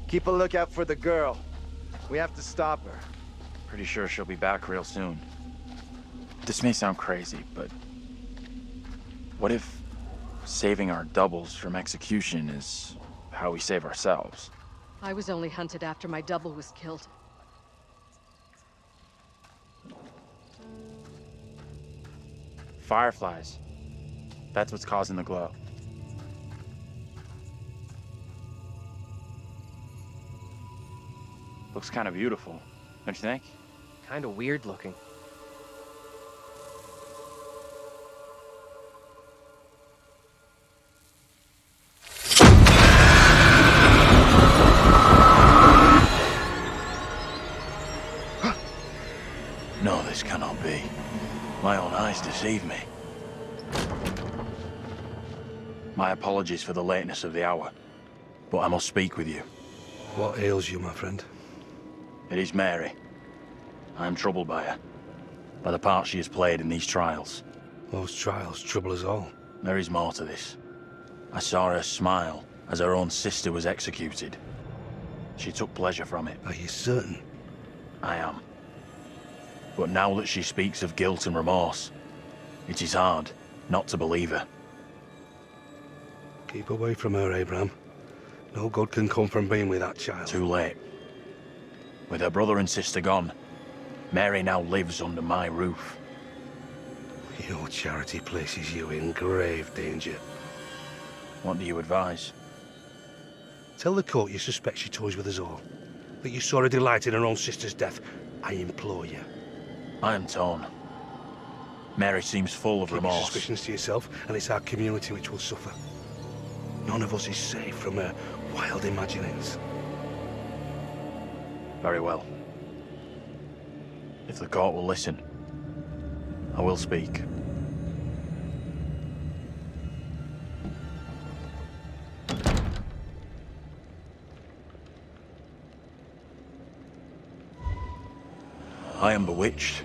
Keep a lookout for the girl. We have to stop her. Pretty sure she'll be back real soon. This may sound crazy, but what if saving our doubles from execution is how we save ourselves? I was only hunted after my double was killed. Fireflies. That's what's causing the glow. Looks kind of beautiful, don't you think? Kind of weird looking. No, this cannot be. My own eyes deceive me. My apologies for the lateness of the hour, but I must speak with you. What ails you, my friend? It is Mary. I am troubled by her, by the part she has played in these trials. Those trials trouble us all. There is more to this. I saw her smile as her own sister was executed. She took pleasure from it. Are you certain? I am. But now that she speaks of guilt and remorse, it is hard not to believe her. Keep away from her, Abraham. No good can come from being with that child. Too late. With her brother and sister gone, Mary now lives under my roof. Your charity places you in grave danger. What do you advise? Tell the court you suspect she toys with us all. That you saw her delight in her own sister's death. I implore you. I am torn. Mary seems full of Keep your remorse. suspicions to yourself, and it's our community which will suffer. None of us is safe from her wild imaginings. Very well. If the court will listen, I will speak. I am bewitched.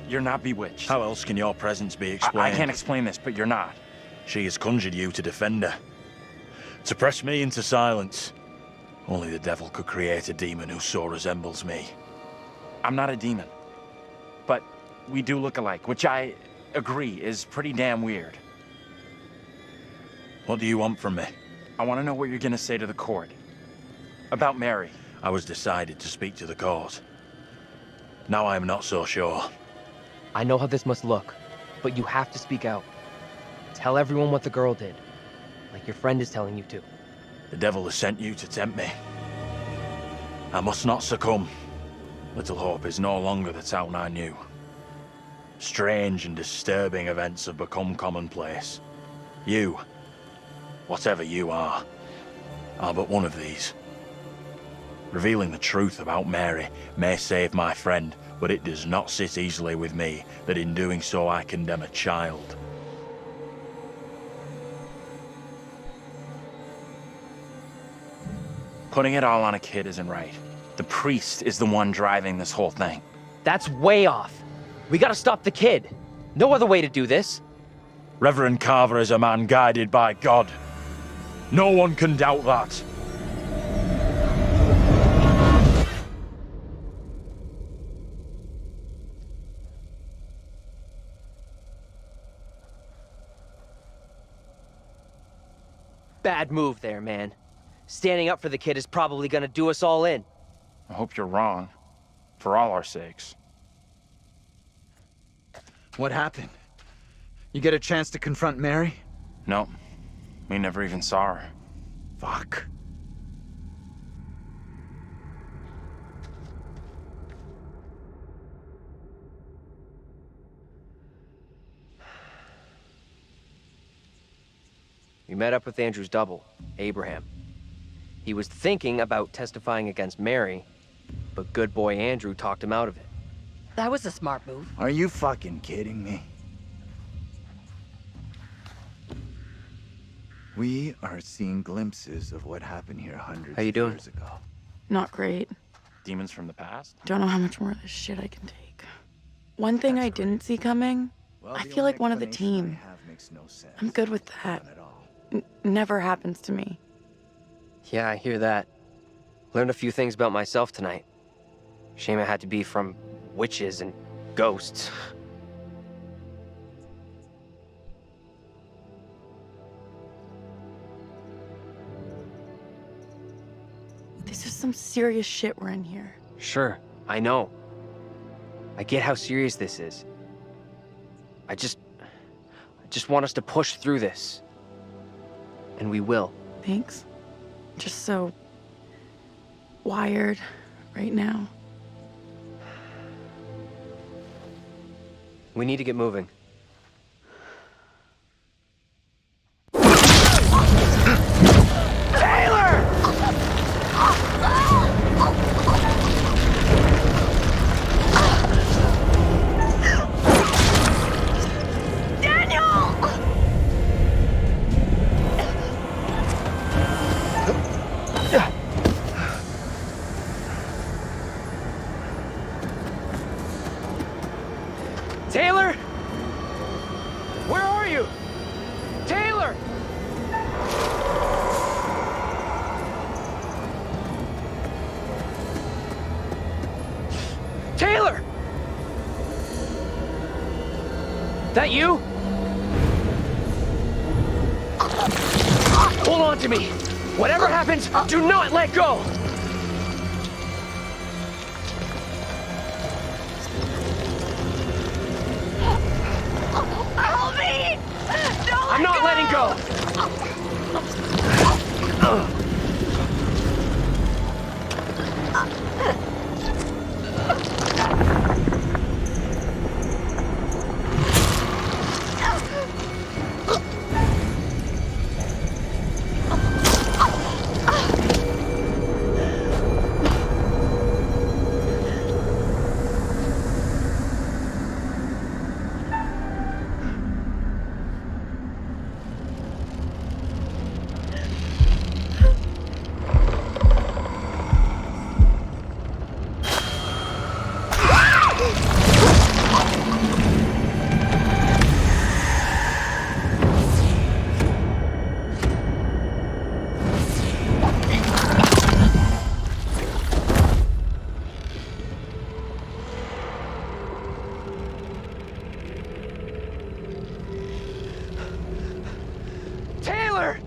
You're not bewitched. How else can your presence be explained? I can't explain this, but you're not. She has conjured you to defend her. To press me into silence. Only the devil could create a demon who so resembles me. I'm not a demon. But we do look alike, which I agree is pretty damn weird. What do you want from me? I want to know what you're gonna say to the court. About Mary. I was decided to speak to the court. Now I am not so sure. I know how this must look, but you have to speak out. Tell everyone what the girl did, like your friend is telling you to. The devil has sent you to tempt me. I must not succumb. Little Hope is no longer the town I knew. Strange and disturbing events have become commonplace. You, whatever you are but one of these. Revealing the truth about Mary may save my friend, but it does not sit easily with me that in doing so I condemn a child. Putting it all on a kid isn't right. The priest is the one driving this whole thing. That's way off. We gotta stop the kid. No other way to do this. Reverend Carver is a man guided by God. No one can doubt that. Bad move there, man. Standing up for the kid is probably gonna do us all in. I hope you're wrong. For all our sakes. What happened? You get a chance to confront Mary? No. We never even saw her. Fuck. We met up with Andrew's double, Abraham. He was thinking about testifying against Mary, but good boy Andrew talked him out of it. That was a smart move. Are you fucking kidding me? We are seeing glimpses of what happened here hundreds How you of doing? years ago. Not great. Demons from the past? Don't know how much more of this shit I can take. One thing I didn't see coming, Well, I the feel only like one of the explanation team. I have makes no sense. I'm good with that. None at all. Never happens to me. Yeah, I hear that. Learned a few things about myself tonight. Shame it had to be from witches and ghosts. This is some serious shit we're in here. Sure, I know. I get how serious this is. I just want us to push through this. And we will. Thanks. Just so wired right now. We need to get moving. Taylor! Where are you? Taylor! Taylor! That you? Hold on to me. Whatever happens, do not let go! I'm not letting go! Taylor!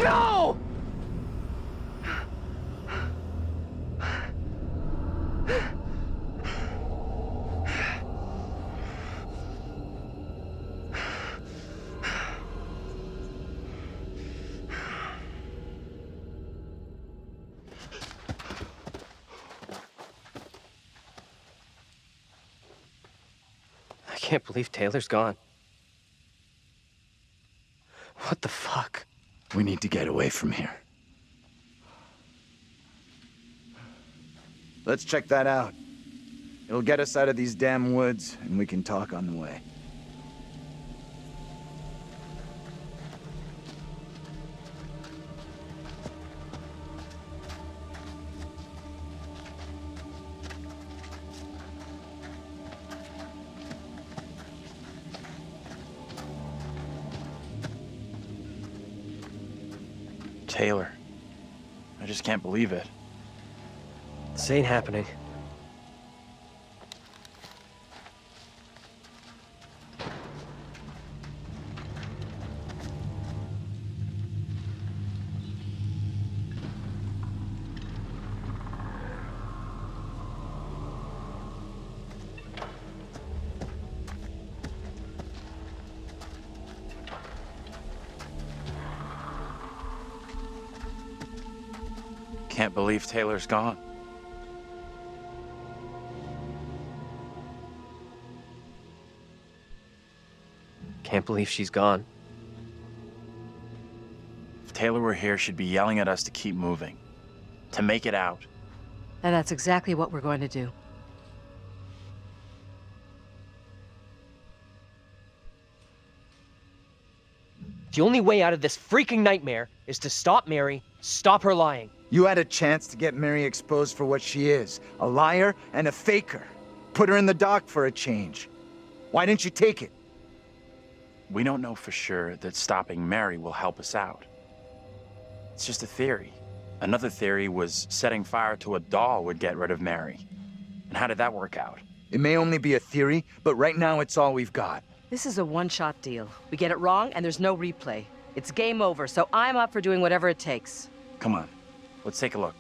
No! I can't believe Taylor's gone. What the fuck? We need to get away from here. Let's check that out. It'll get us out of these damn woods, and we can talk on the way. Taylor. I just can't believe it. This ain't happening. Can't believe Taylor's gone. Can't believe she's gone. If Taylor were here, she'd be yelling at us to keep moving. To make it out. And that's exactly what we're going to do. The only way out of this freaking nightmare is to stop Mary, stop her lying. You had a chance to get Mary exposed for what she is, a liar and a faker. Put her in the dock for a change. Why didn't you take it? We don't know for sure that stopping Mary will help us out. It's just a theory. Another theory was setting fire to a doll would get rid of Mary. And how did that work out? It may only be a theory, but right now it's all we've got. This is a one-shot deal. We get it wrong, and there's no replay. It's game over, so I'm up for doing whatever it takes. Come on, let's take a look.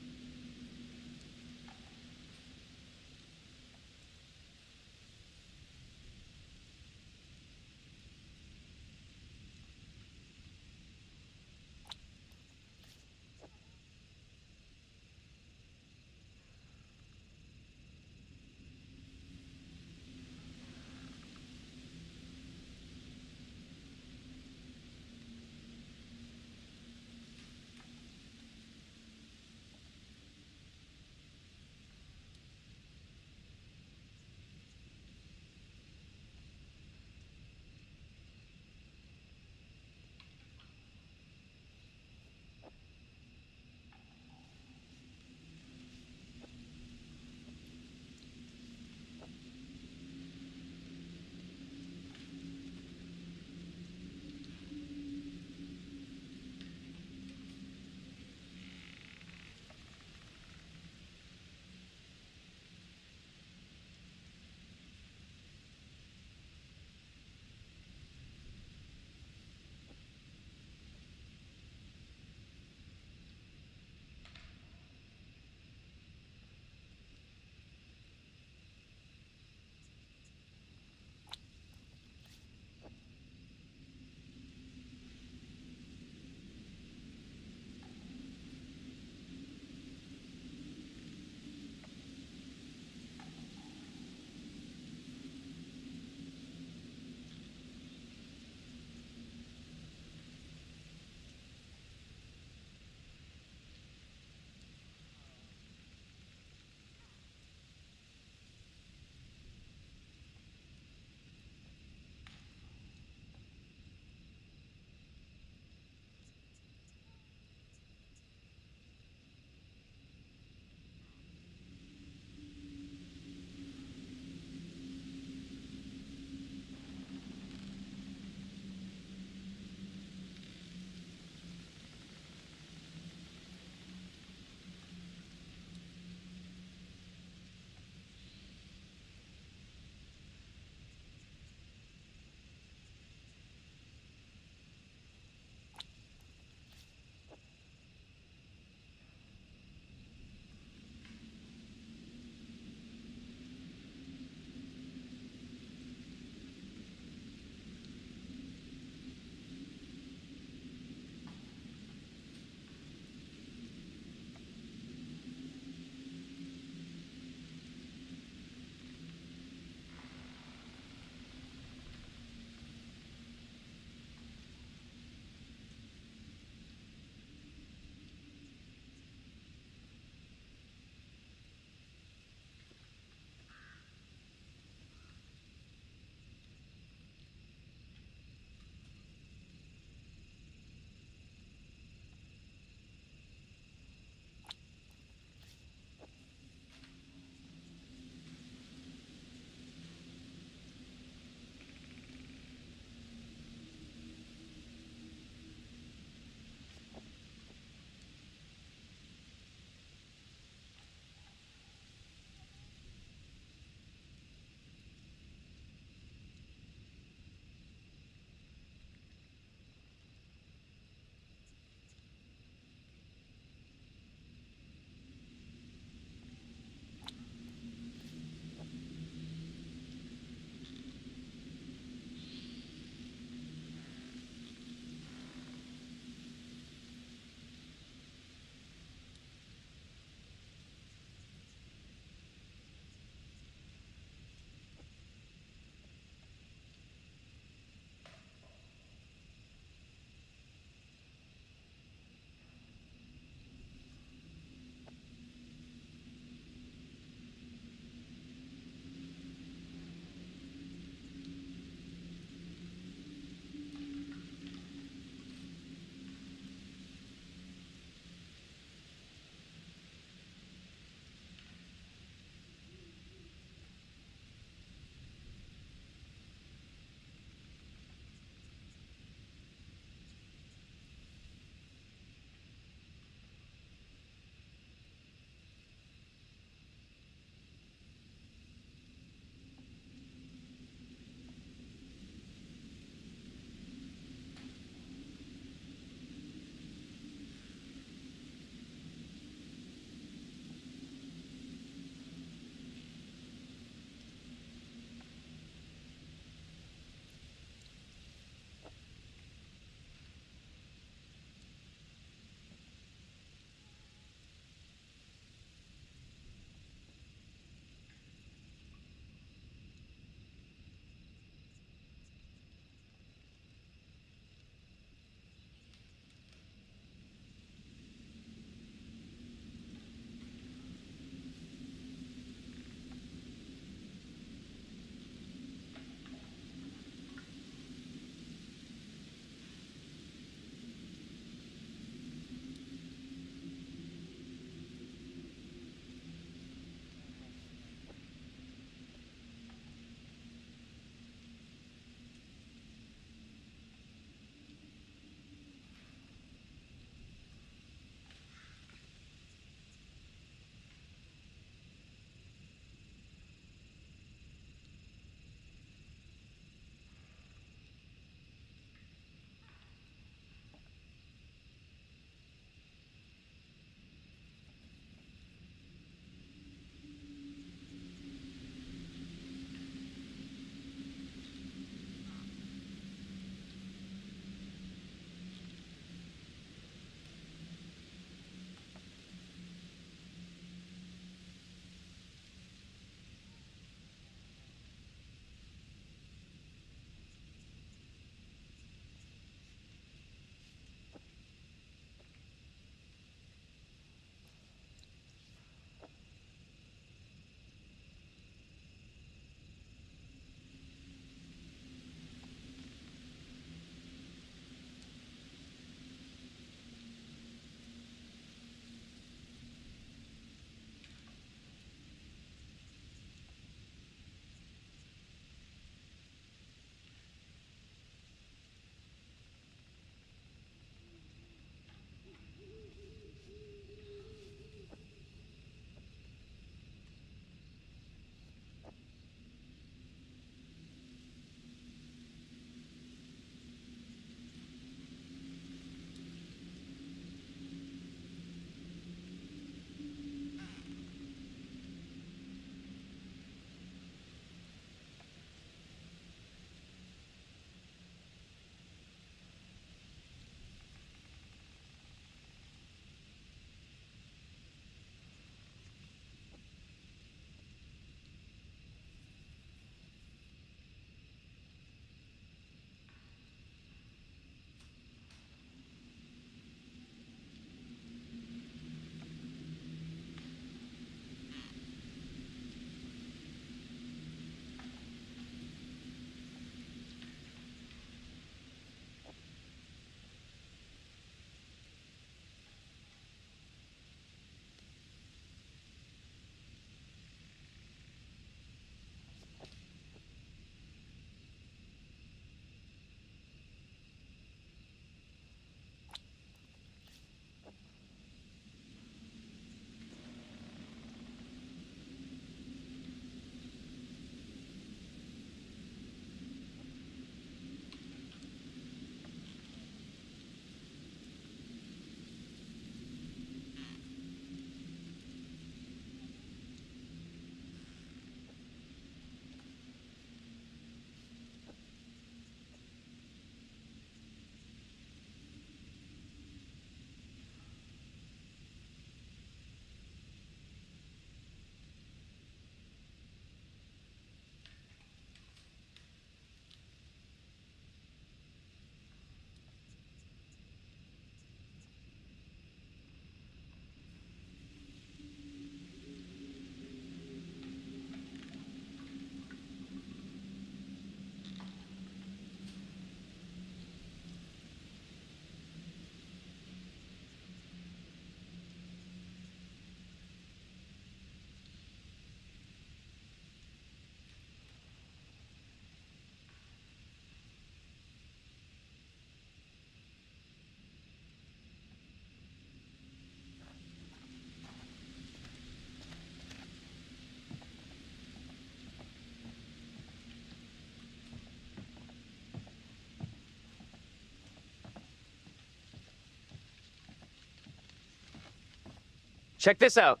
check this out.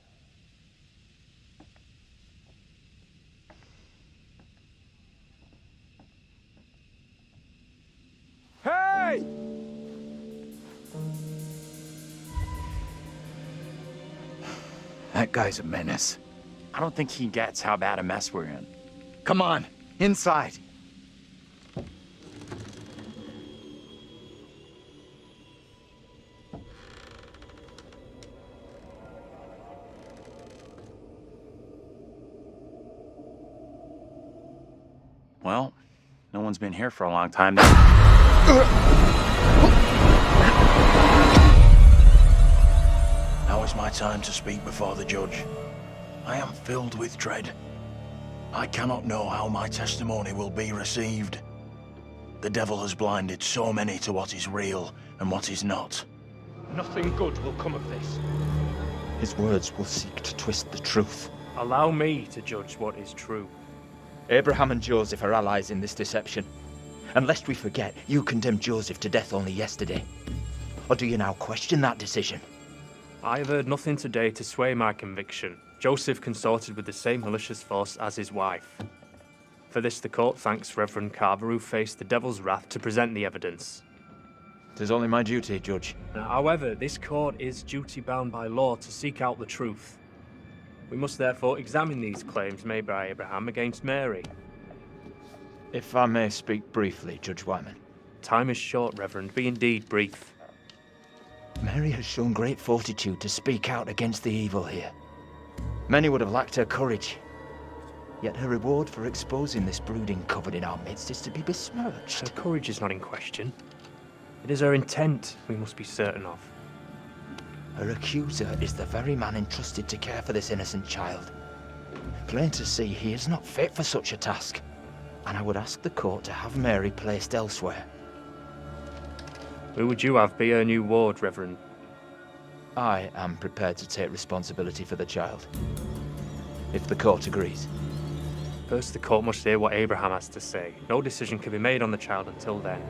Hey! That guy's a menace. I don't think he gets how bad a mess we're in. Come on, inside. Well, no one's been here for a long time now. Now is my time to speak before the judge. I am filled with dread. I cannot know how my testimony will be received. The devil has blinded so many to what is real and what is not. Nothing good will come of this. His words will seek to twist the truth. Allow me to judge what is true. Abraham and Joseph are allies in this deception. And lest we forget, you condemned Joseph to death only yesterday. Or do you now question that decision? I have heard nothing today to sway my conviction. Joseph consorted with the same malicious force as his wife. For this the court thanks Reverend Carver, who faced the devil's wrath to present the evidence. It is only my duty, Judge. However, this court is duty-bound by law to seek out the truth. We must therefore examine these claims made by Abraham against Mary. If I may speak briefly, Judge Wyman. Time is short, Reverend. Be indeed brief. Mary has shown great fortitude to speak out against the evil here. Many would have lacked her courage. Yet her reward for exposing this brooding coven in our midst is to be besmirched. Her courage is not in question. It is her intent we must be certain of. Her accuser is the very man entrusted to care for this innocent child. Plain to see, he is not fit for such a task. And I would ask the court to have Mary placed elsewhere. Who would you have be her new ward, Reverend? I am prepared to take responsibility for the child. If the court agrees. First, the court must hear what Abraham has to say. No decision can be made on the child until then.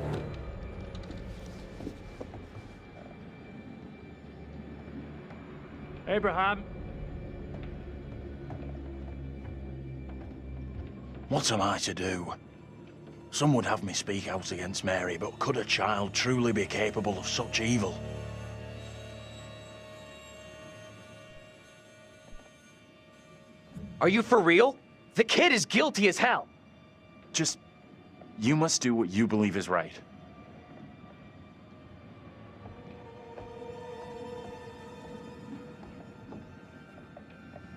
Abraham! What am I to do? Some would have me speak out against Mary, but could a child truly be capable of such evil? Are you for real? The kid is guilty as hell. Just, you must do what you believe is right.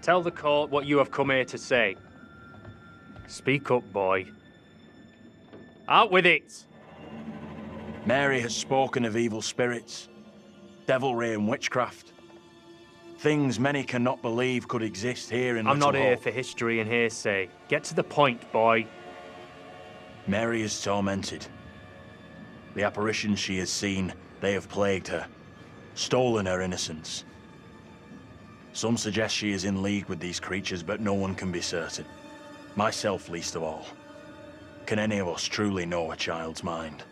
Tell the court what you have come here to say. Speak up, boy. Out with it! Mary has spoken of evil spirits, devilry and witchcraft. Things many cannot believe could exist here in I'm Little not here Hope. for history and hearsay. Get to the point, boy. Mary is tormented. The apparitions she has seen, they have plagued her, stolen her innocence. Some suggest she is in league with these creatures, but no one can be certain. Myself least of all. Can any of us truly know a child's mind?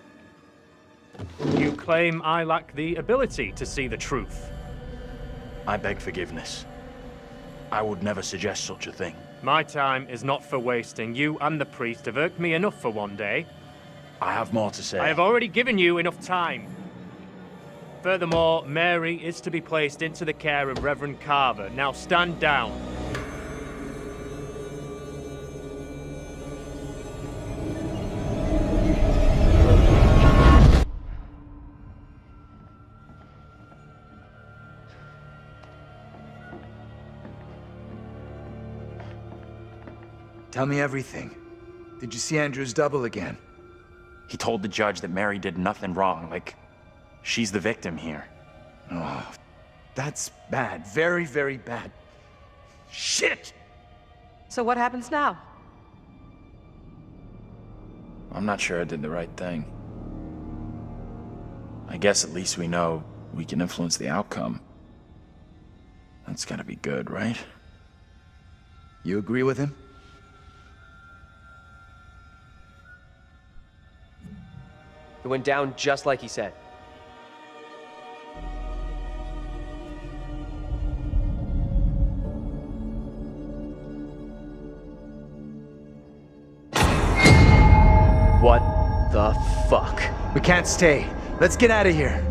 You claim I lack the ability to see the truth. I beg forgiveness. I would never suggest such a thing. My time is not for wasting. You and the priest have irked me enough for one day. I have more to say. I have already given you enough time. Furthermore, Mary is to be placed into the care of Reverend Carver. Now stand down. Tell me everything. Did you see Andrew's double again? He told the judge that Mary did nothing wrong, like, she's the victim here. Oh, that's bad. Very, very bad. Shit! So what happens now? I'm not sure I did the right thing. I guess at least we know we can influence the outcome. That's gotta be good, right? You agree with him? It went down just like he said. the fuck? We can't stay. Let's get out of here.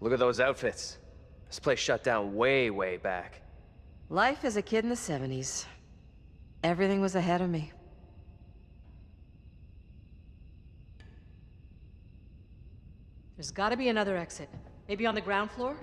Look at those outfits. This place shut down way, way back. Life as a kid in the 70s. Everything was ahead of me. There's gotta be another exit. Maybe on the ground floor?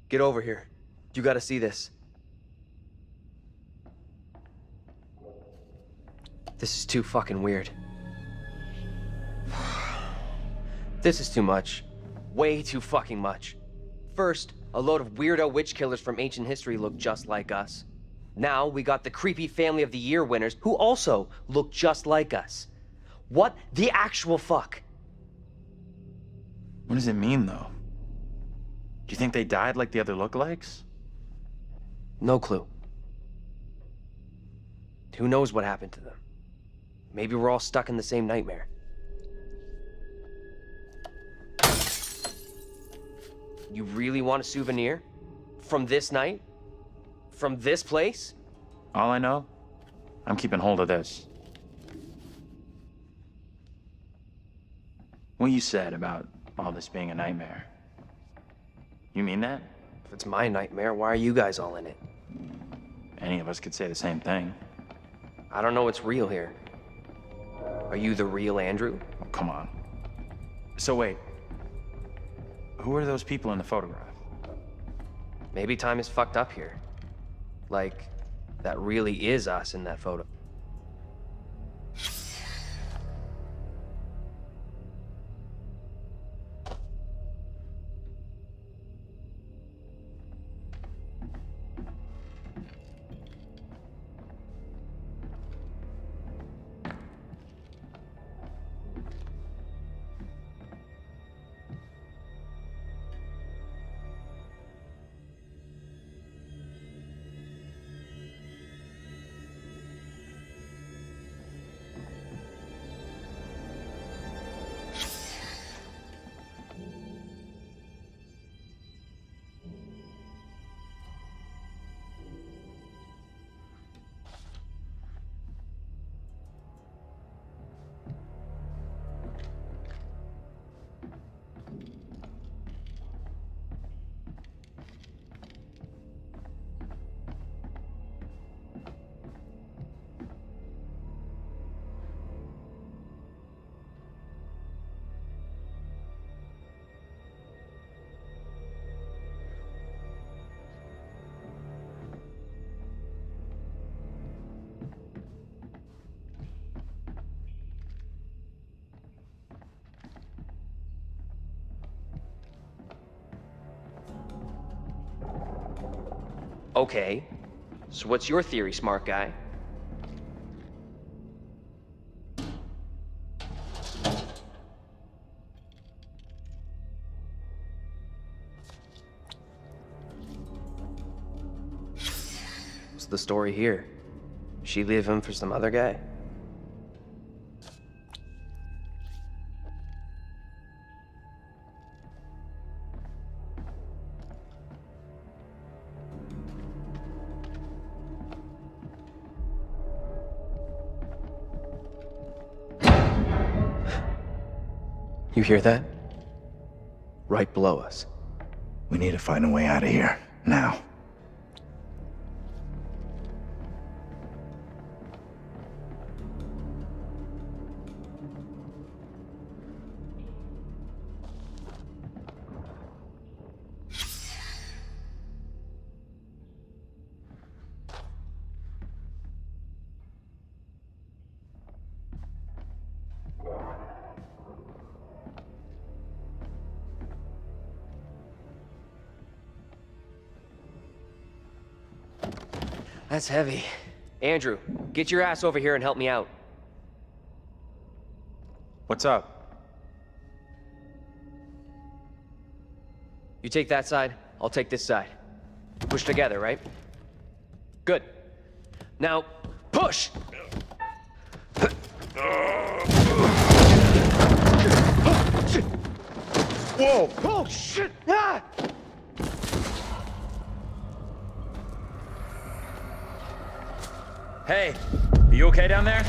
Get over here. You gotta see this. This is too fucking weird. This is too much. Way too fucking much. First, a load of weirdo witch killers from ancient history look just like us. Now, we got the creepy Family of the Year winners who also look just like us. What the actual fuck? What does it mean, though? Do you think they died like the other lookalikes? No clue. Who knows what happened to them? Maybe we're all stuck in the same nightmare. You really want a souvenir? From this night? From this place? All I know, I'm keeping hold of this. What you said about all this being a nightmare. You mean that? If it's my nightmare, why are you guys all in it? Any of us could say the same thing. I don't know what's real here. Are you the real Andrew? Oh, come on. So wait, who are those people in the photograph? Maybe time is fucked up here. Like, that really is us in that photo. Okay, so what's your theory, smart guy? What's the story here? She leave him for some other guy? You hear that? Right below us. We need to find a way out of here, now. That's heavy. Andrew, get your ass over here and help me out. What's up? You take that side, I'll take this side. Push together, right? Good. Now, push! Whoa! Oh, shit! Ah! Hey, are you okay down there?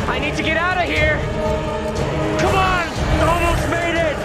I need to get out of here! Come on! Almost made it!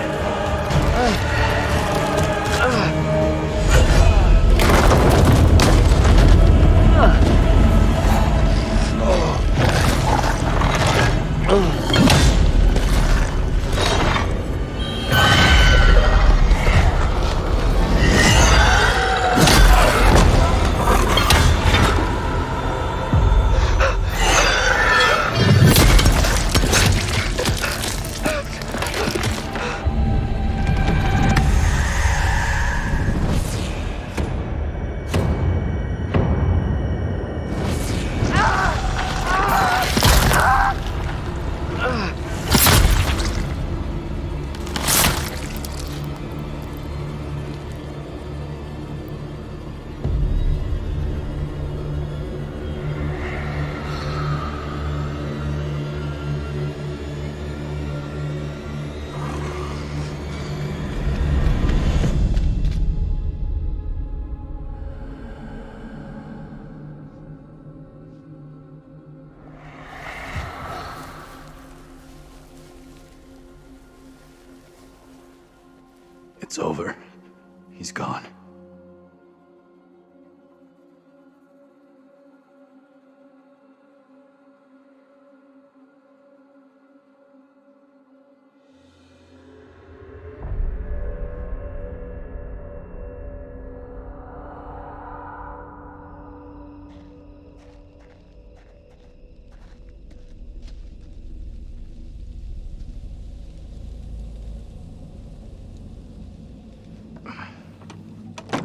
It's over. He's gone.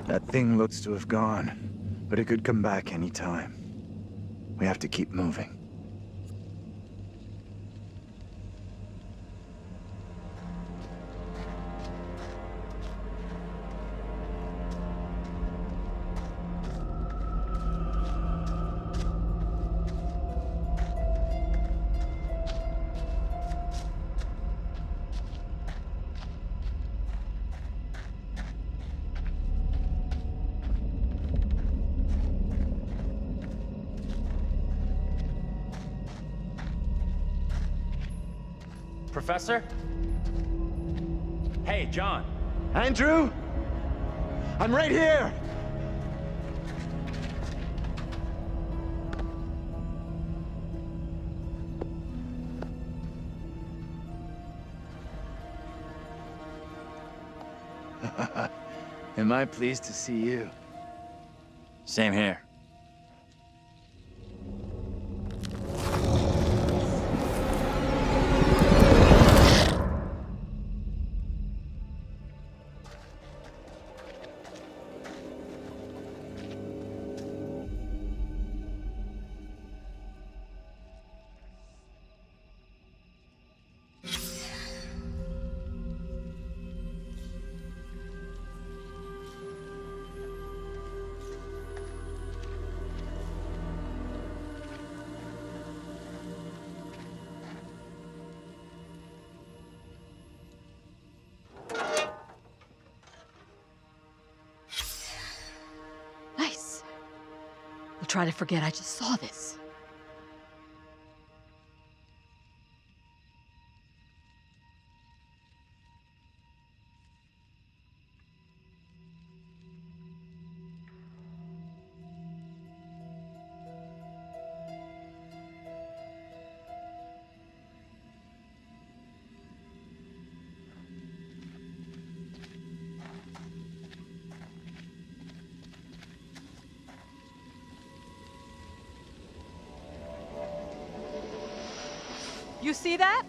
That thing looks to have gone, but it could come back any time. We have to keep moving. Professor? Hey, John. Andrew? I'm right here! Am I pleased to see you? Same here. Nice. We'll try to forget I just saw this. You see that?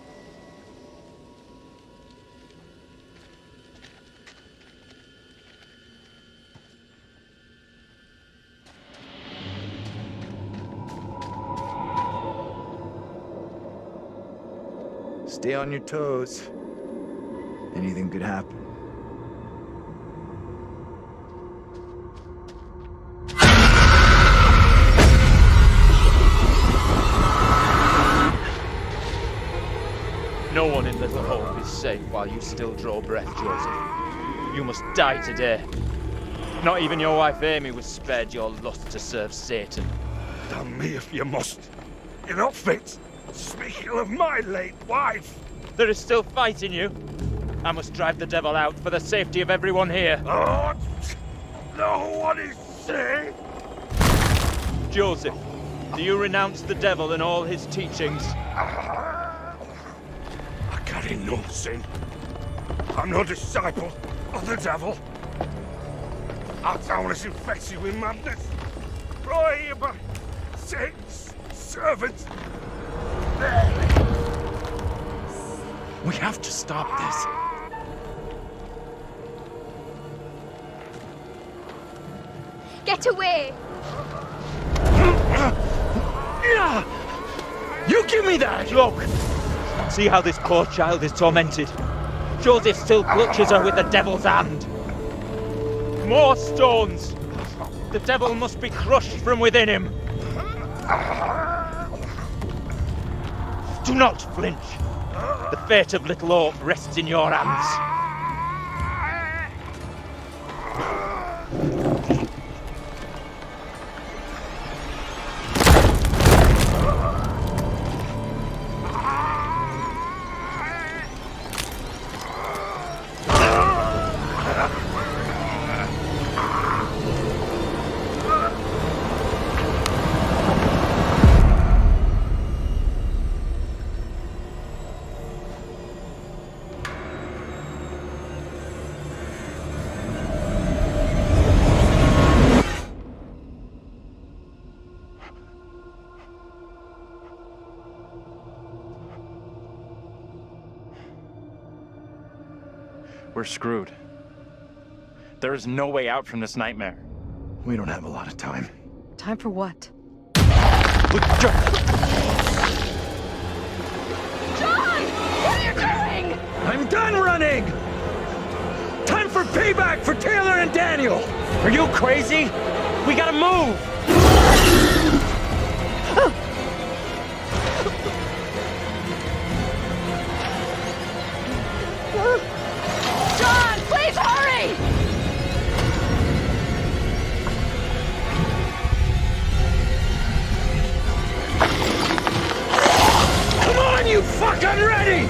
Stay on your toes. Anything could happen. No one in Little Hope is safe while you still draw breath, Joseph. You must die today. Not even your wife Amy was spared your lust to serve Satan. Damn me if you must. You're not fit. Speaking of my late wife. There is still fight in you. I must drive the devil out for the safety of everyone here. Oh, no one is safe. Joseph, do you renounce the devil and all his teachings? I carry no sin. I'm no disciple of the devil. Our town is infected with madness. Brought here by Satan's servants. We have to stop this. Get away! You give me that! Look! See how this poor child is tormented. Joseph still clutches her with the devil's hand. More stones! The devil must be crushed from within him. Do not flinch. The fate of Little Hope rests in your hands. We're screwed. There is no way out from this nightmare. We don't have a lot of time. Time for what? John! What are you doing? I'm done running! Time for payback for Taylor and Daniel! Are you crazy? We gotta move! John, please hurry! Come on, you fuck! I'm ready!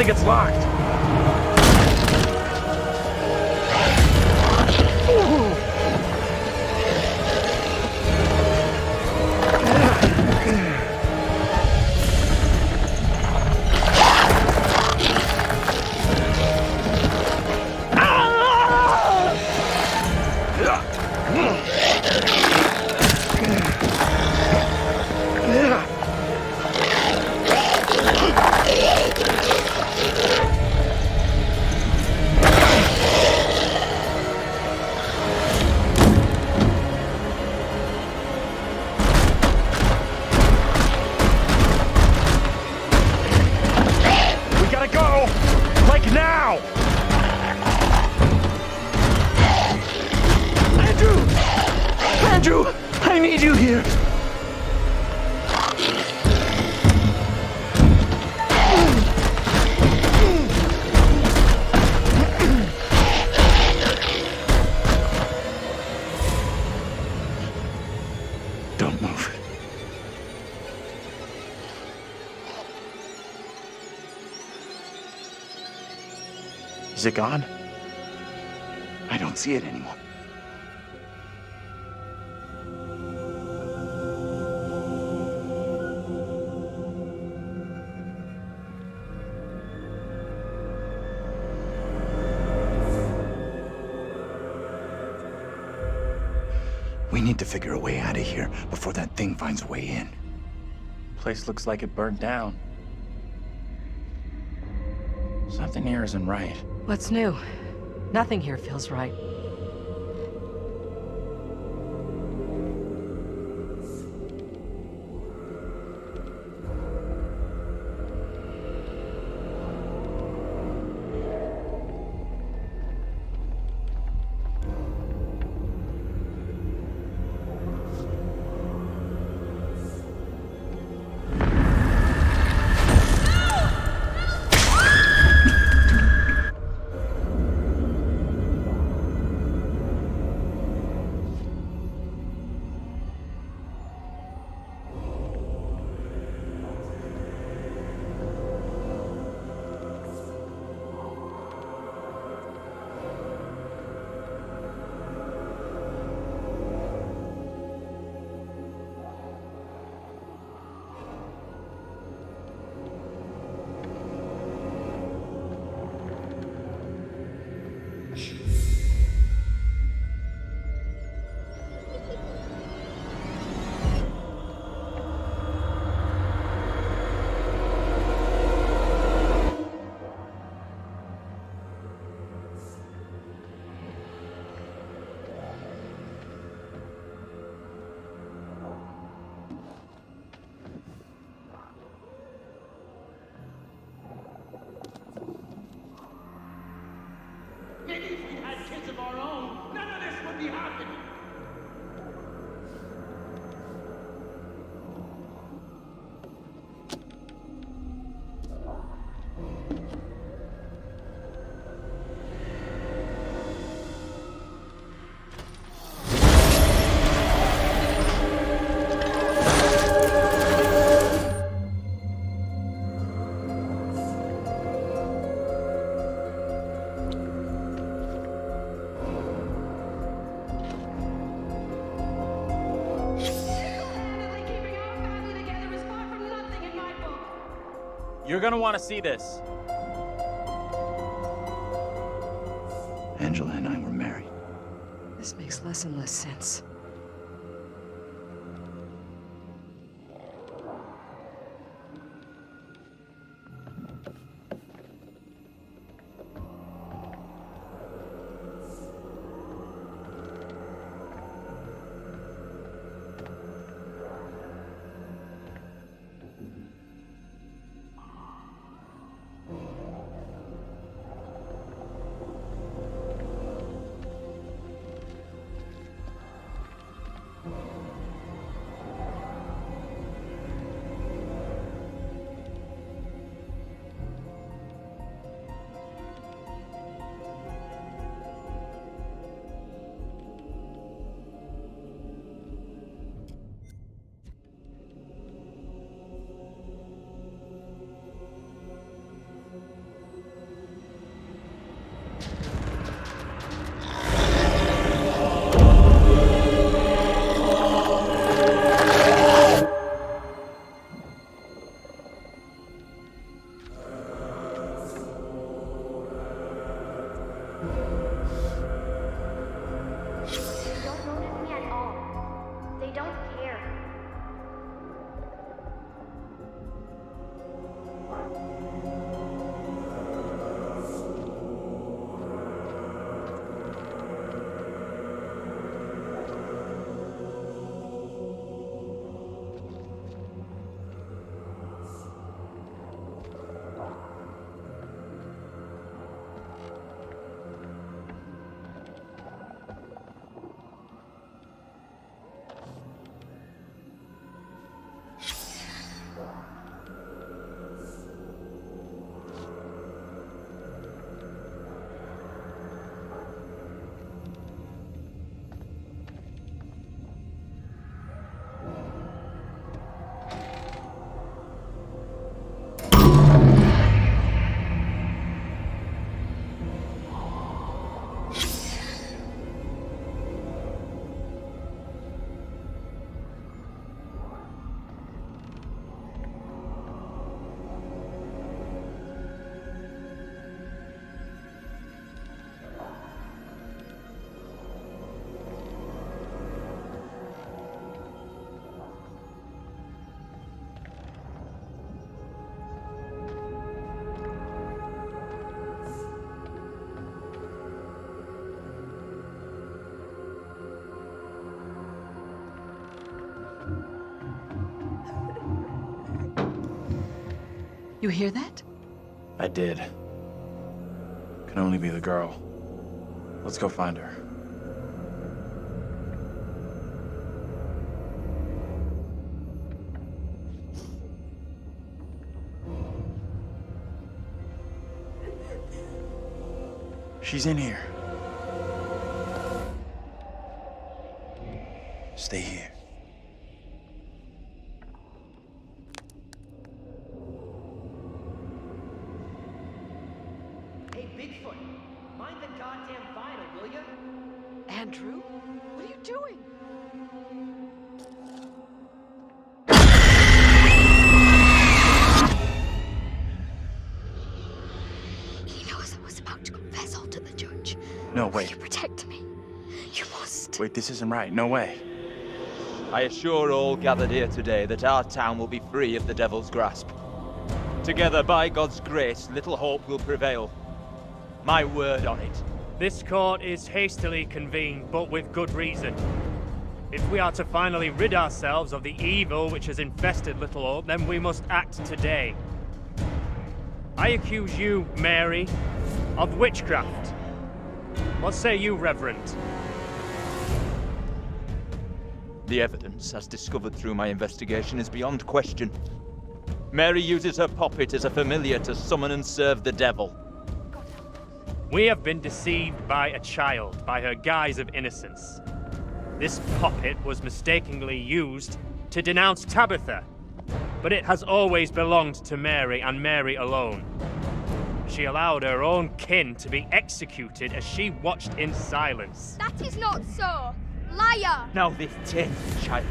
think it's locked. Andrew, I need you here. Don't move. Is it gone? I don't see it anymore. We need to figure a way out of here before that thing finds a way in. Place looks like it burned down. Something here isn't right. What's new? Nothing here feels right. Maybe if we had kids of our own, none of this would be happening. You're gonna want to see this. Angela and I were married. This makes less and less sense. You hear that? I did. Can only be the girl. Let's go find her. She's in here. Stay here. Hey, Bigfoot, mind the goddamn vinyl, will ya? Andrew? What are you doing? He knows I was about to confess all to the judge. No, Will wait. you protect me? You must. Wait, this isn't right. No way. I assure all gathered here today that our town will be free of the devil's grasp. Together, by God's grace, little hope will prevail. My word on it. This court is hastily convened, but with good reason. If we are to finally rid ourselves of the evil which has infested Little Hope, then we must act today. I accuse you, Mary, of witchcraft. What say you, Reverend? The evidence, as discovered through my investigation, is beyond question. Mary uses her puppet as a familiar to summon and serve the devil. We have been deceived by a child, by her guise of innocence. This puppet was mistakenly used to denounce Tabitha, but it has always belonged to Mary and Mary alone. She allowed her own kin to be executed as she watched in silence. That is not so. Liar! Now this tainted child,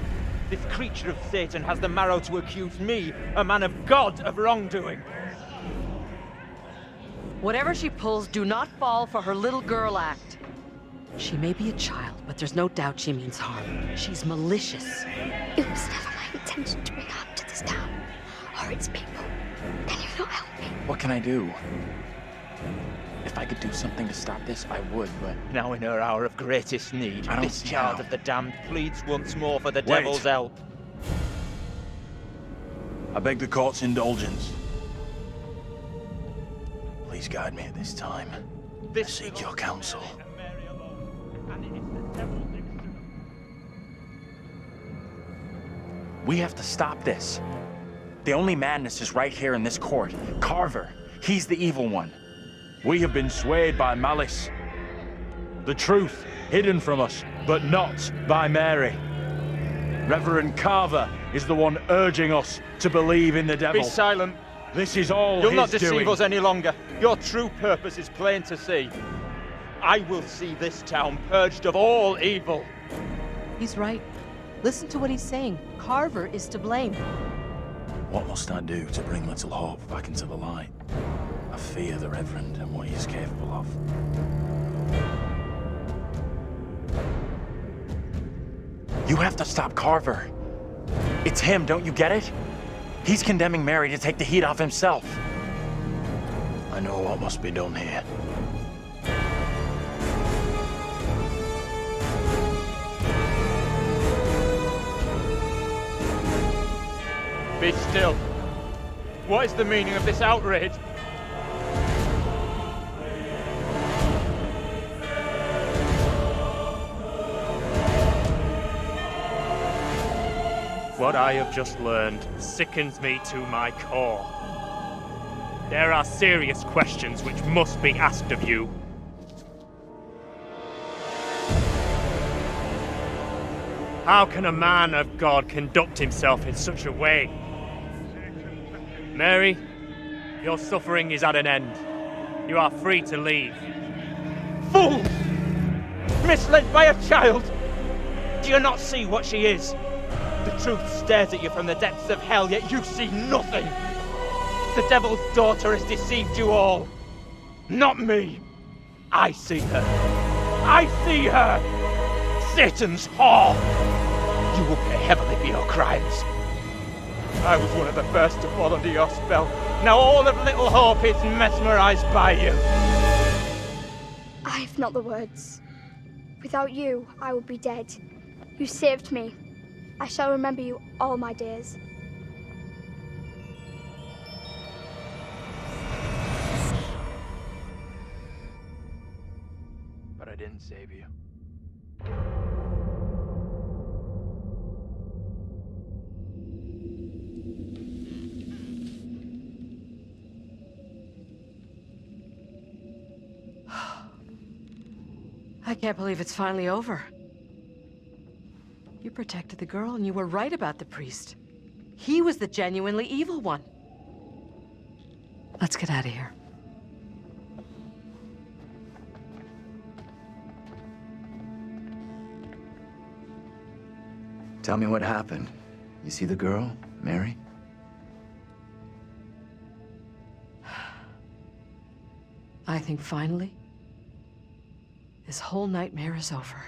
this creature of Satan, has the marrow to accuse me, a man of God, of wrongdoing. Whatever she pulls, do not fall for her little girl act. She may be a child, but there's no doubt she means harm. She's malicious. It was never my intention to bring harm to this town or its people. Can you not help me? What can I do? If I could do something to stop this, I would, but... Now in her hour of greatest need, I don't this see child how. of the damned pleads once more for the Wait. devil's help. I beg the court's indulgence. Please guide me at this time. I seek your counsel. We have to stop this. The only madness is right here in this court. Carver, he's the evil one. We have been swayed by malice. The truth hidden from us, but not by Mary. Reverend Carver is the one urging us to believe in the devil. Be silent. This is all You'll his not deceive doing. us any longer. Your true purpose is plain to see. I will see this town purged of all evil. He's right. Listen to what he's saying. Carver is to blame. What must I do to bring Little Hope back into the light? I fear the Reverend and what he is capable of. You have to stop Carver. It's him, don't you get it? He's condemning Mary to take the heat off himself. I know what must be done here. Be still. What is the meaning of this outrage? What I have just learned sickens me to my core. There are serious questions which must be asked of you. How can a man of God conduct himself in such a way? Mary, your suffering is at an end. You are free to leave. Fool! Misled by a child! Do you not see what she is? The truth stares at you from the depths of hell, yet you see nothing! The devil's daughter has deceived you all! Not me! I see her! I see her! Satan's whore! You will pay heavily for your crimes. I was one of the first to fall under your spell. Now all of Little Hope is mesmerized by you. I have not the words. Without you, I would be dead. You saved me. I shall remember you all my days. save you. I can't believe it's finally over. You protected the girl, and you were right about the priest. He was the genuinely evil one. Let's get out of here. Tell me what happened. You see the girl, Mary? I think finally, this whole nightmare is over.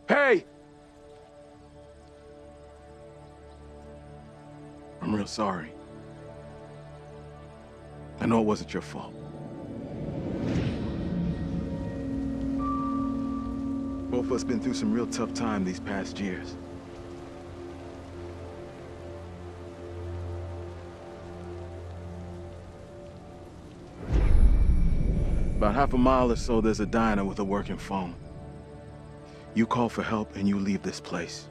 Hey! I'm real sorry. I know it wasn't your fault. Both of us been through some real tough time these past years. About half a mile or so, there's a diner with a working phone. You call for help and you leave this place.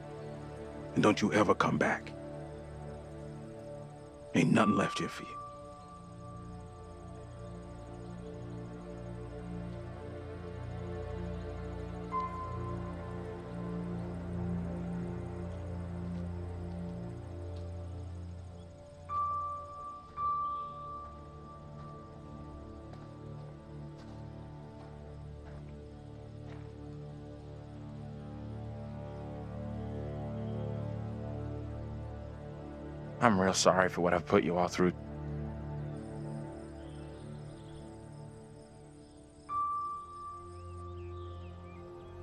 And don't you ever come back. Ain't nothing left here for you. I'm real sorry for what I've put you all through.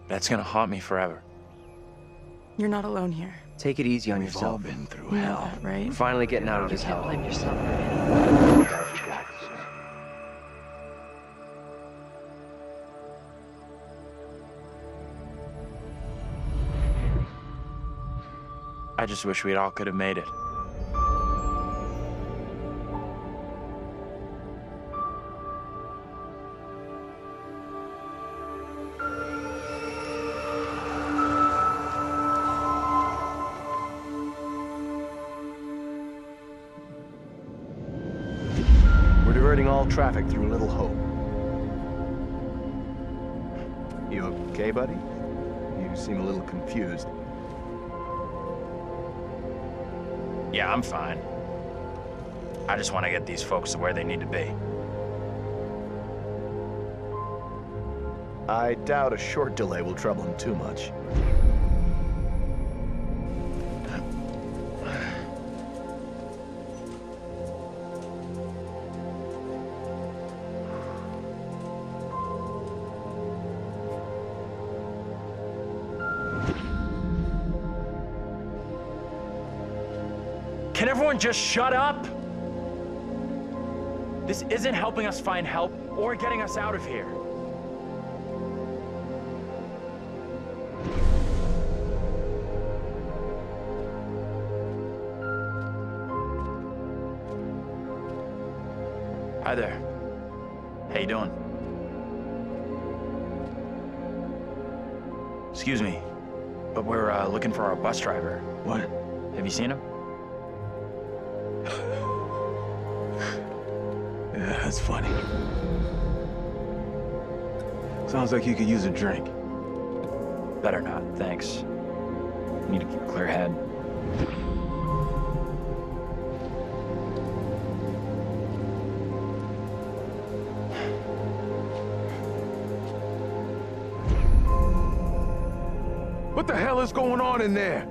That's gonna haunt me forever. You're not alone here. Take it easy on We've all yourself. been through You know hell. that, right? We're finally getting out of this Can't hell. blame yourself for it. I just wish we all could have made it. We're diverting all traffic through Little Hope. You okay, buddy? You seem a little confused. Yeah, I'm fine. I just want to get these folks to where they need to be. I doubt a short delay will trouble him too much. everyone just shut up? This isn't helping us find help or getting us out of here. Hi there. How you doing? Excuse me, but we're looking for our bus driver. What? Have you seen him? Yeah, that's funny. Sounds like you could use a drink. Better not, thanks. Need to keep a clear head. What the hell is going on in there?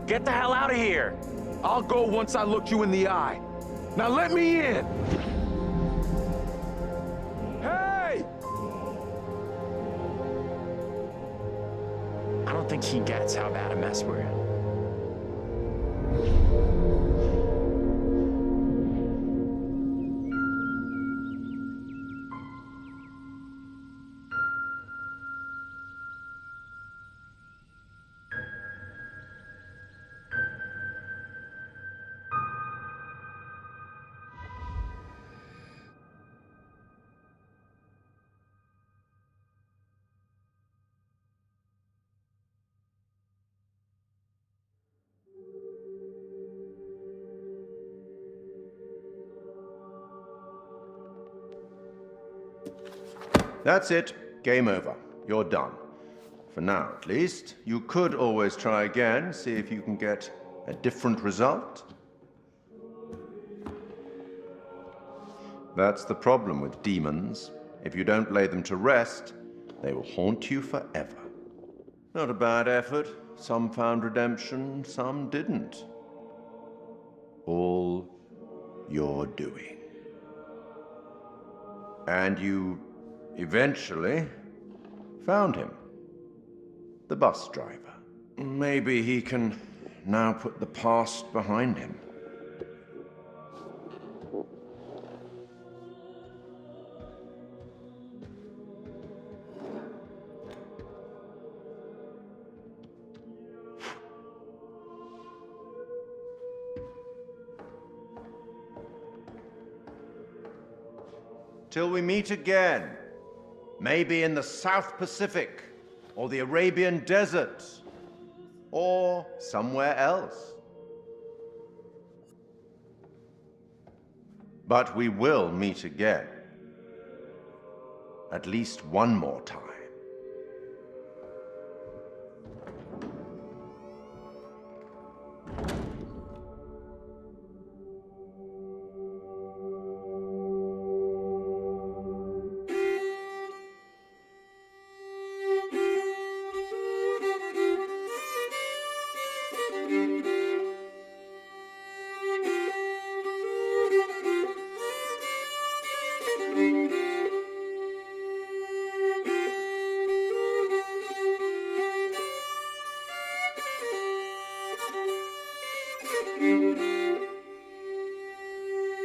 Get the hell out of here! I'll go once I look you in the eye. Now let me in! Hey! I don't think he gets how bad a mess we're in. That's it. Game over. You're done. For now, at least. You could always try again, see if you can get a different result. That's the problem with demons. If you don't lay them to rest, they will haunt you forever. Not a bad effort. Some found redemption, some didn't. All your doing. And you eventually found him. The bus driver. Maybe he can now put the past behind him. Till we meet again. Maybe in the South Pacific, or the Arabian Desert, or somewhere else. But we will meet again. At least one more time.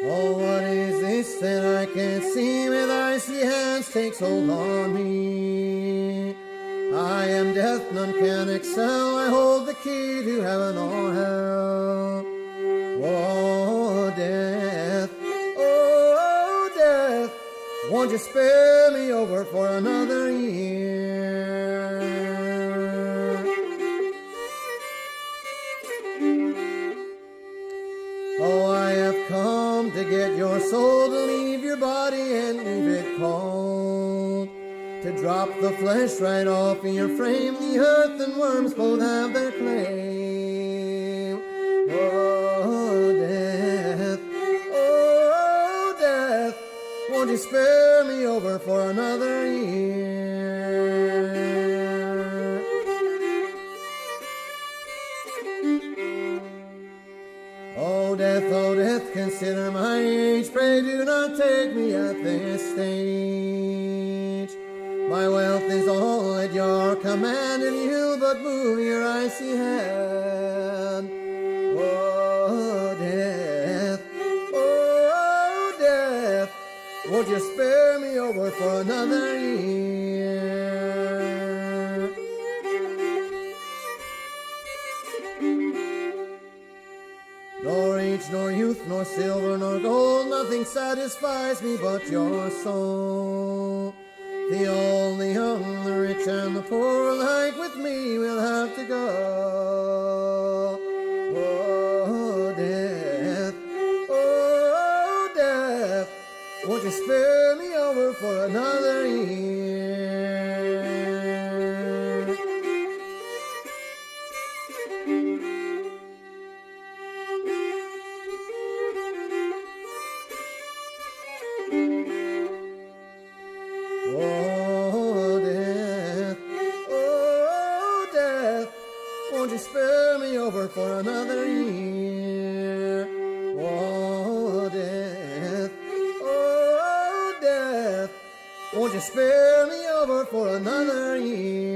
Oh, what is this that I can't see with icy hands takes hold on me? I am death, none can excel. I hold the key to heaven or hell. Oh, death, won't you spare me over for another year? Oh, I have come to get your soul, to leave your body and leave it cold, to drop the flesh right off in your frame. The earth and worms both have their claim. Oh, death, won't you spare me over for another year? Oh, death, consider my age. Pray do not take me at this stage. My wealth is all at your command, and you but move your icy hand. Won't you spare me over for another year? Nor age, nor youth, nor silver, nor gold, nothing satisfies me but your soul. The old, the young, the rich, and the poor, alike with me, will have to go. Oh, death, oh, death, won't you spare me over for another year? Oh, death, oh, death, won't you spare me over for another year? Oh, death, won't you spare me over for another year?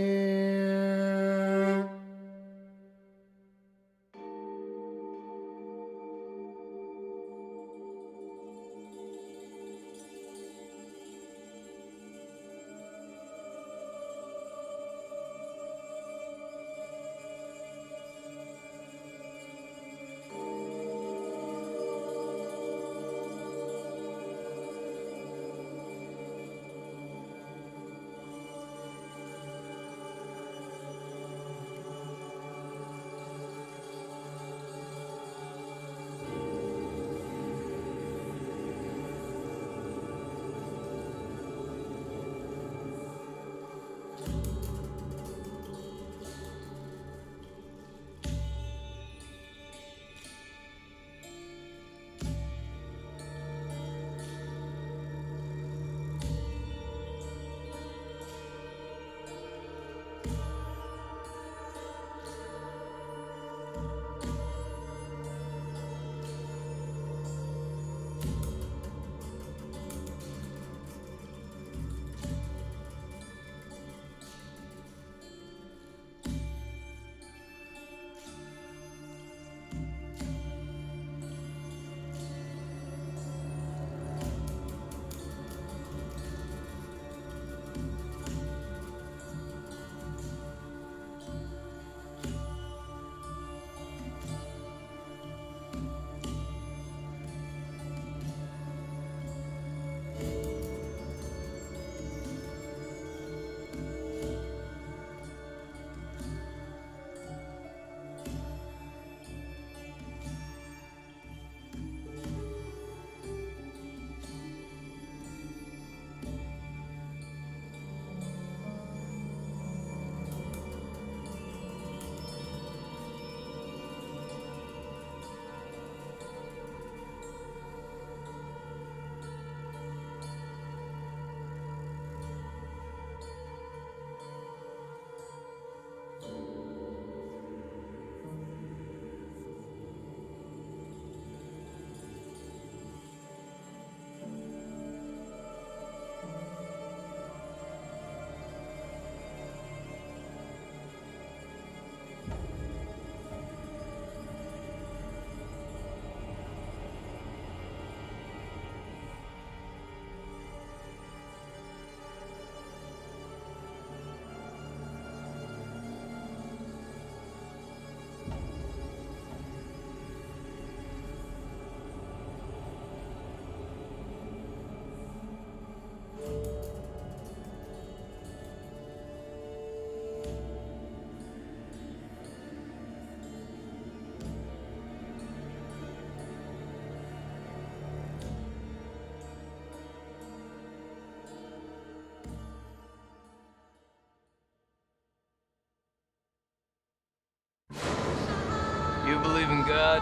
You believe in God?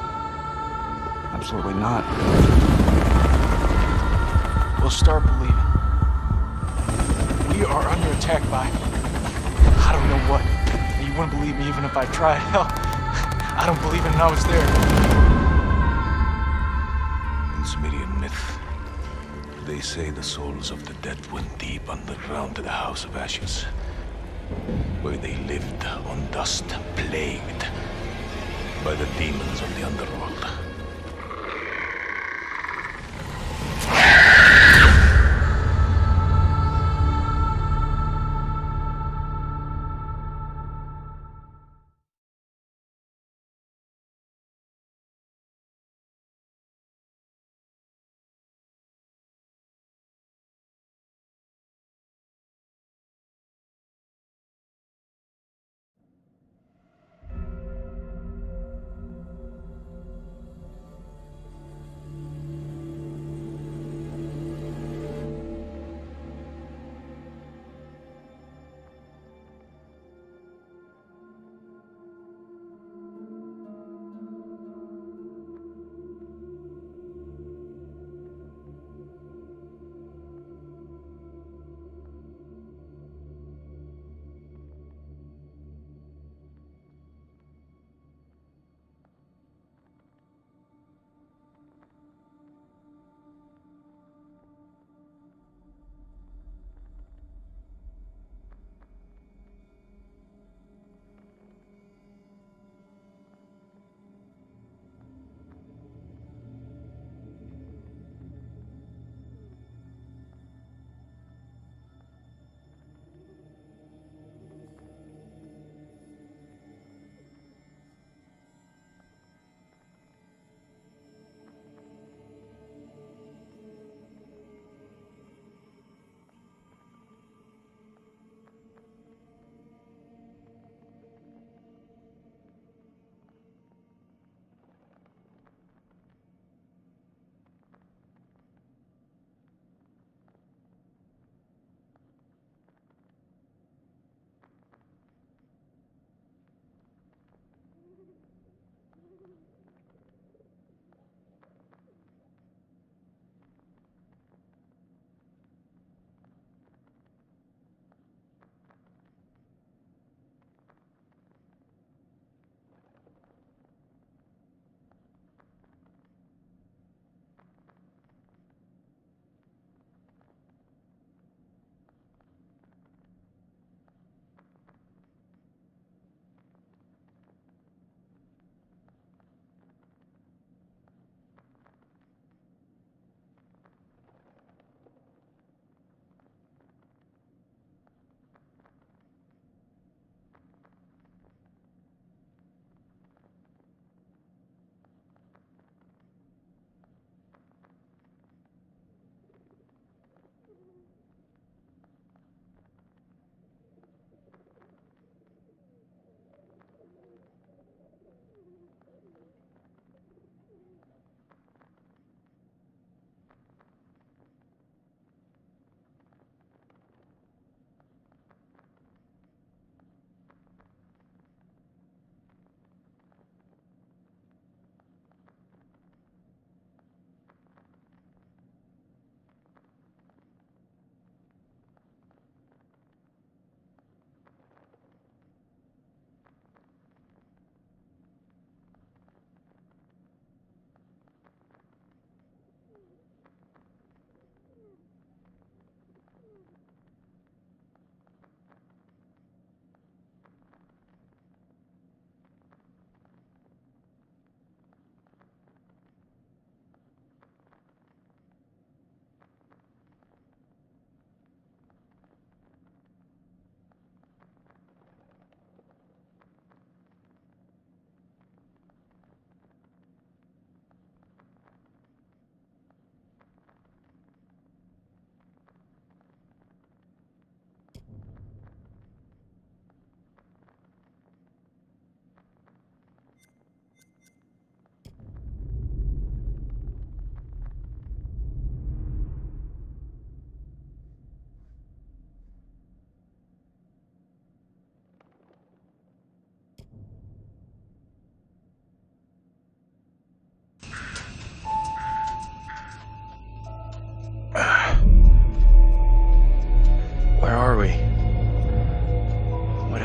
Absolutely not. We'll start believing. We are under attack by... I don't know what. You wouldn't believe me even if I tried. Hell, I don't believe it and I was there. In Sumerian myth, they say the souls of the dead went deep underground to the House of Ashes, where they lived on dust, plagued by the demons of the underworld.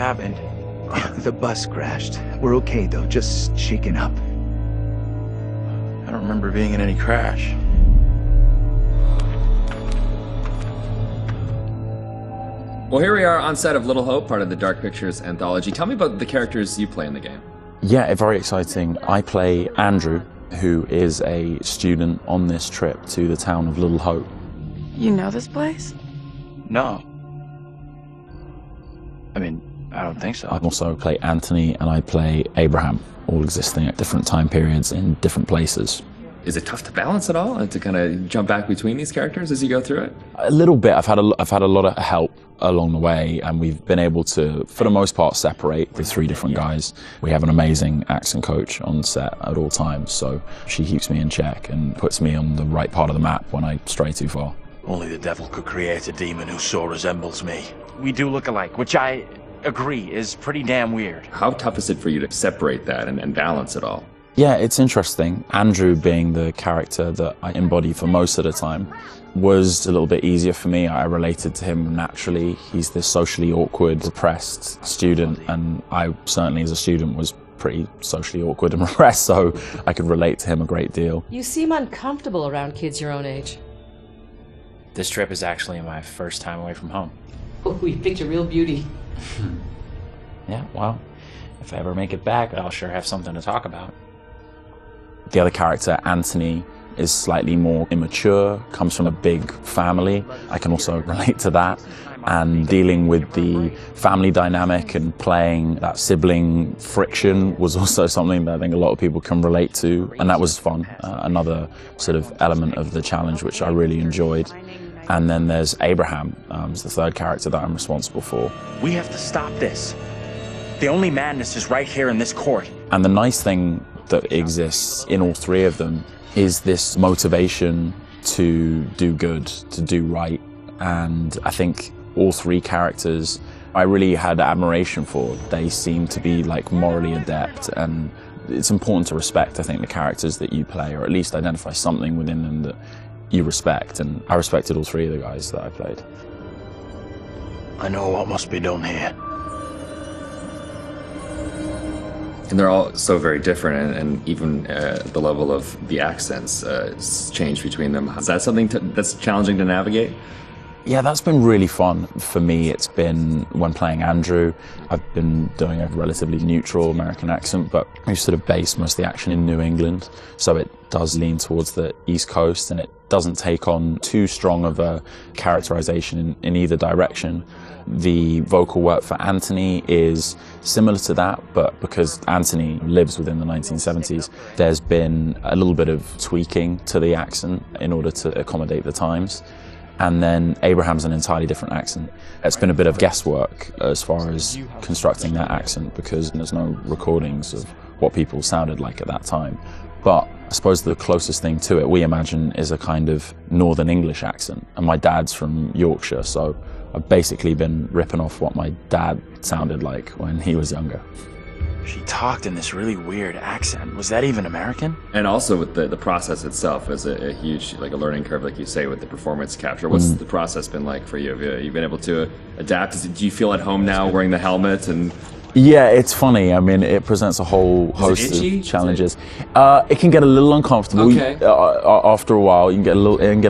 happened? The bus crashed. We're okay, though. Just shaken up. I don't remember being in any crash. Well, here we are on set of Little Hope, part of the Dark Pictures Anthology. Tell me about the characters you play in the game. Yeah, very exciting. I play Andrew, who is a student on this trip to the town of Little Hope. You know this place? No. I mean, I don't think so. I also play Anthony and I play Abraham, all existing at different time periods in different places. Is it tough to balance it all and to kind of jump back between these characters as you go through it? A little bit. I've had a lot of help along the way, and we've been able to, for the most part, separate the three different guys. We have an amazing accent coach on set at all times, so she keeps me in check and puts me on the right part of the map when I stray too far. Only the devil could create a demon who so resembles me. We do look alike, which I agree is pretty damn weird. How tough is it for you to separate that and balance it all? Yeah, it's interesting. Andrew, being the character that I embody for most of the time, was a little bit easier for me. I related to him naturally. He's this socially awkward, depressed student, and I certainly as a student was pretty socially awkward and repressed, so I could relate to him a great deal. You seem uncomfortable around kids your own age. This trip is actually my first time away from home. Oh, you picked a real beauty. Yeah, well, if I ever make it back, I'll sure have something to talk about. The other character, Anthony, is slightly more immature, comes from a big family. I can also relate to that. And dealing with the family dynamic and playing that sibling friction was also something that I think a lot of people can relate to. And that was fun, another sort of element of the challenge, which I really enjoyed. And then there's Abraham, who's the third character that I'm responsible for. We have to stop this. The only madness is right here in this court. And the nice thing that exists in all three of them is this motivation to do good, to do right. And I think all three characters I really had admiration for. They seem to be like morally adept, and it's important to respect, I think, the characters that you play, or at least identify something within them that you respect. And I respected all three of the guys that I played. I know what must be done here. And they're all so very different, and even the level of the accents change between them. Is that something that's challenging to navigate? Yeah, that's been really fun for me. It's been, when playing Andrew, I've been doing a relatively neutral American accent, but we've sort of based most of the action in New England, so it does lean towards the East Coast, and it doesn't take on too strong of a characterization in either direction. The vocal work for Anthony is similar to that, but because Anthony lives within the 1970s, there's been a little bit of tweaking to the accent in order to accommodate the times. And then Abraham's an entirely different accent. It's been a bit of guesswork as far as constructing that accent, because there's no recordings of what people sounded like at that time. But I suppose the closest thing to it, we imagine, is a kind of Northern English accent. And my dad's from Yorkshire, so I've basically been ripping off what my dad sounded like when he was younger. She talked in this really weird accent. Was that even American? And also with the process itself is a huge, like a learning curve, like you say, with the performance capture. What's the process been like for you? Have you been able to adapt? Do you feel at home now wearing the helmet? And yeah, it's funny. I mean, it presents a whole host of challenges. It can get a little uncomfortable. Okay. After a while, it can get a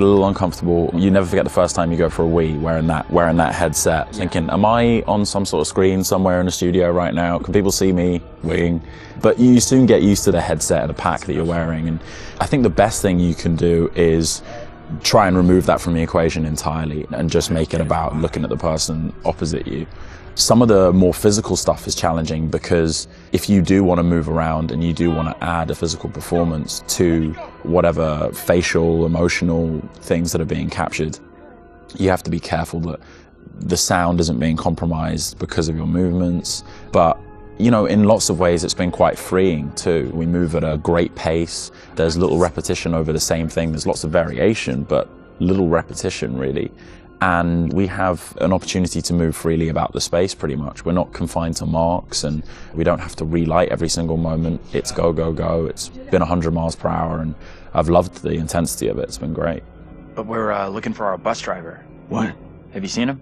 little uncomfortable. You never forget the first time you go for a wee wearing that headset, thinking, am I on some sort of screen somewhere in the studio right now? Can people see me weeing? But you soon get used to the headset and the pack that you're wearing. And I think the best thing you can do is try and remove that from the equation entirely and just make it about looking at the person opposite you. Some of the more physical stuff is challenging, because if you do want to move around and you do want to add a physical performance to whatever facial, emotional things that are being captured, you have to be careful that the sound isn't being compromised because of your movements. But, you know, in lots of ways, it's been quite freeing too. We move at a great pace. There's little repetition over the same thing. There's lots of variation, but little repetition really. And we have an opportunity to move freely about the space pretty much. We're not confined to marks, and we don't have to relight every single moment. It's go, go, go. It's been 100 miles per hour, and I've loved the intensity of it. It's been great. But we're looking for our bus driver. What? Have you seen him?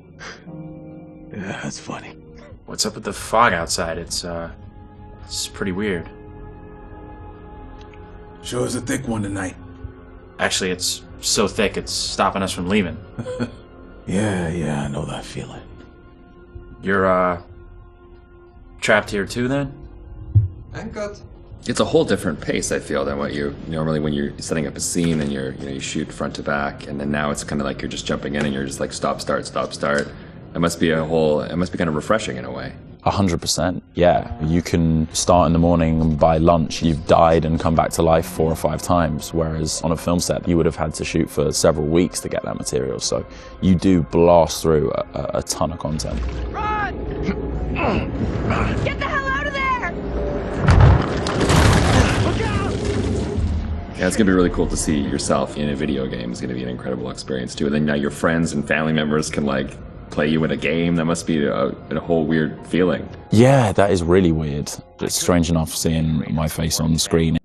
Yeah, that's funny. What's up with the fog outside? It's pretty weird. Sure is a thick one tonight. Actually, it's so thick it's stopping us from leaving. Yeah, I know that feeling. You're, trapped here too, then? I'm good. It's a whole different pace, I feel, than what you normally when you're setting up a scene and you shoot front to back, and then now it's kind of like you're just jumping in and you're just like stop, start. It must be kind of refreshing in a way. 100%, yeah. You can start in the morning and by lunch you've died and come back to life 4 or 5 times, whereas on a film set you would have had to shoot for several weeks to get that material, so you do blast through a ton of content. Run! Get the hell out of there! Look out! Yeah, it's gonna be really cool to see yourself in a video game. It's gonna be an incredible experience too. And then now your friends and family members can like play you in a game. That must be a whole weird feeling. Yeah, that is really weird. It's strange enough seeing my face on screen.